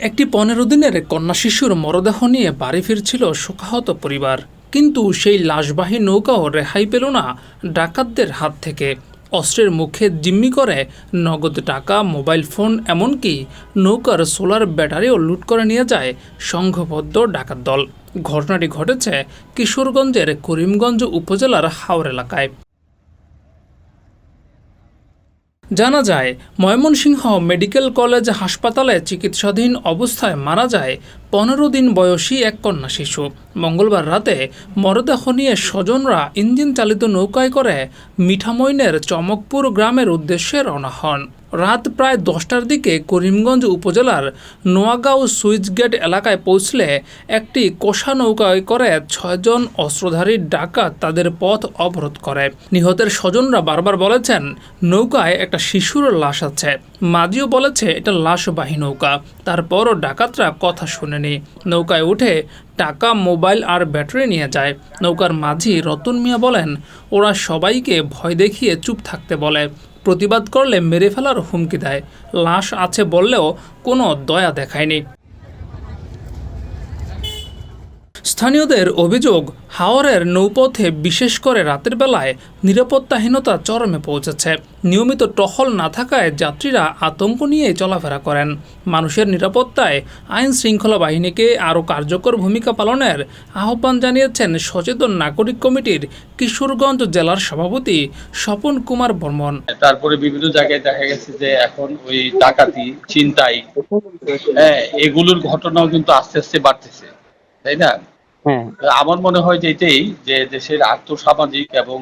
একটি 15 দিনের কন্যা শিশুর মরদেহ নিয়ে বাড়ি ফিরছিল শোকাহত পরিবার, কিন্তু সেই লাশবাহী নৌকাও রেহাই পেল না ডাকাতদের হাত থেকে। অস্ত্রের মুখে জিম্মি করে নগদ টাকা, মোবাইল ফোন, এমনকি নৌকার সোলার ব্যাটারিও লুট করে নিয়ে যায় সংঘবদ্ধ ডাকাত দল। ঘটনাটি ঘটেছে কিশোরগঞ্জের করিমগঞ্জ উপজেলার হাওর এলাকায়। জানা যায়, ময়মনসিংহ মেডিকেল কলেজ হাসপাতালে চিকিৎসাধীন অবস্থায় মারা যায় 15 দিন বয়সী এক কন্যা শিশু। মঙ্গলবার রাতে মরদেহ নিয়ে স্বজনরা ইঞ্জিন চালিত নৌকায় করে মিঠামইনের চমকপুর গ্রামের উদ্দেশ্যে রওনা হন। রাত প্রায় 10টার দিকে করিমগঞ্জ উপজেলার নোয়াগাঁও সুইচগেট এলাকায় পৌঁছলে একটি কোষা নৌকায় করে 6 জন অস্ত্রধারী ডাকাত তাদের পথ অবরোধ করে। নিহতের স্বজনরা বারবার বলেছেন নৌকায় একটা শিশুর লাশ আছে। মাঝিও বলেছে এটা লাশবাহী নৌকা। তারপরও ডাকাতরা কথা শুনেনি। নৌকায় উঠে টাকা, মোবাইল আর ব্যাটারি নিয়ে যায়। নৌকার মাঝি রতন মিয়া বলেন, ওরা সবাইকে ভয় দেখিয়ে চুপ থাকতে বলে, প্রতিবাদ করলে মেরে ফেলার হুমকি দেয়। লাশ আছে বললেও কোনো দয়া দেখায়নি। স্থানীয়দের অভিযোগ, হাওরের নৌপথে বিশেষ করে রাতের বেলায় নিরাপত্তাহীনতা চরমে পৌঁছেছে। নিয়মিত টহল না থাকায় যাত্রীরা আতঙ্ক নিয়ে চলাফেরা করেন। মানুষের নিরাপত্তায় আইন শৃঙ্খলা বাহিনীকে আরও কার্যকর ভূমিকা পালনের আহ্বান জানিয়েছেন সচেতন নাগরিক কমিটির কিশোরগঞ্জ জেলার সভাপতি স্বপন কুমার বর্মন। তারপরে বিভিন্ন জায়গায় দেখা গেছে যে এখন ওই ডাকাতি, ছিনতাই, এগুলোর ঘটনাও কিন্তু আস্তে আস্তে বাড়তেছে, তাই না? আমার মনে হয় যে এটাই যে দেশের আর্থসামাজিক এবং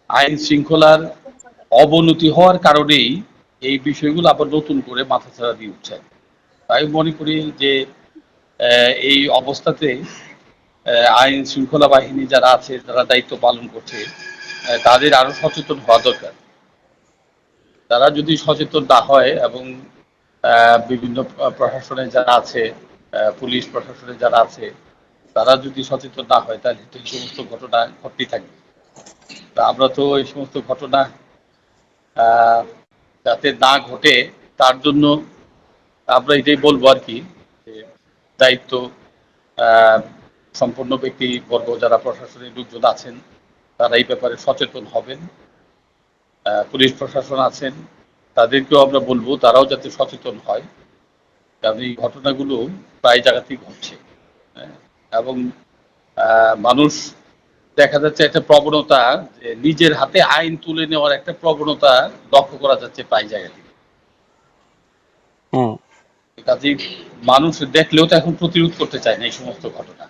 আইন শৃঙ্খলার অবনতি হওয়ার কারণেই এই বিষয়গুলো আবার নতুন করে মাথাচাড়া দিয়ে উঠছে। আমি মনে করি যে এই অবস্থাতে আইন শৃঙ্খলা বাহিনী যারা আছে, যারা দায়িত্ব পালন করছে, তাদের আরো সচেতন হওয়া দরকার। তারা যদি সচেতন না হয় এবং বিভিন্ন প্রশাসনে যারা আছে, পুলিশ প্রশাসনে যারা আছে, তারা যদি সচেতন না হয় তাহলে তো এই সমস্ত ঘটনা ঘটতেই থাকবে। তা আমরা তো এই সমস্ত ঘটনা যাতে না ঘটে তার জন্য আমরা এটাই বলবো আর কি, যে দায়িত্ব সম্পন্ন ব্যক্তিবর্গ যারা প্রশাসনের লোকজন আছেন তারা এই ব্যাপারে সচেতন হবেন। পুলিশ প্রশাসন আছেন, তাদেরকেও আমরা বলবো তারাও যাতে সচেতন হয়, কারণ এই ঘটনাগুলো প্রায় জায়গাতেই ঘটছে। এবং মানুষ দেখা যাচ্ছে একটা প্রবণতা, যে নিজের হাতে আইন তুলে নেওয়ার একটা প্রবণতা লক্ষ্য করা যাচ্ছে প্রায় জায়গাতেই। কাজেই মানুষ দেখলেও তো এখন প্রতিরোধ করতে চায় না এই সমস্ত ঘটনা।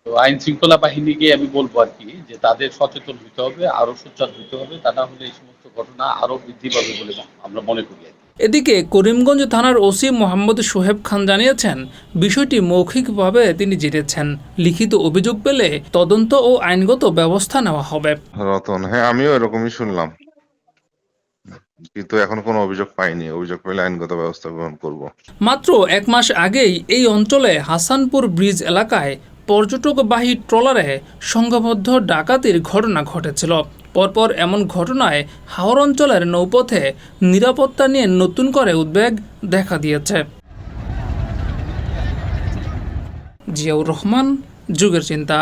তো আইন শৃঙ্খলা বাহিনীকে আমি বলবো আর কি, যে তাদের সচেতন হতে হবে, আরো সোচ্চার হতে হবে, তা না হলে এই সমস্ত ঘটনা আরো বৃদ্ধি পাবে বলে আমরা মনে করি। এদিকে করিমগঞ্জ থানার ওসি মোহাম্মদ সোহেব খান জানিয়েছেন, বিষয়টি মৌখিকভাবে তিনি জেনেছেন। লিখিত অভিযোগ পেলে তদন্ত ও আইনগত ব্যবস্থা নেওয়া হবে। রতন, হ্যাঁ আমিও এরকমই শুনলাম, কিন্তু এখন কোনো অভিযোগ পাইনি। অভিযোগ পেলে আইনগত ব্যবস্থা গ্রহণ করব। মাত্র 1 মাস আগেই এই অঞ্চলে হাসানপুর ব্রিজ এলাকায় পর্যটকবাহী ট্রলারে সংঘবদ্ধ ডাকাতির ঘটনা ঘটেছিল। পরপর এমন ঘটনায় হাওর অঞ্চলের নৌপথে নিরাপত্তা নিয়ে নতুন করে উদ্বেগ দেখা দিয়েছে। জিয়াউর রহমান, যুগের চিন্তা।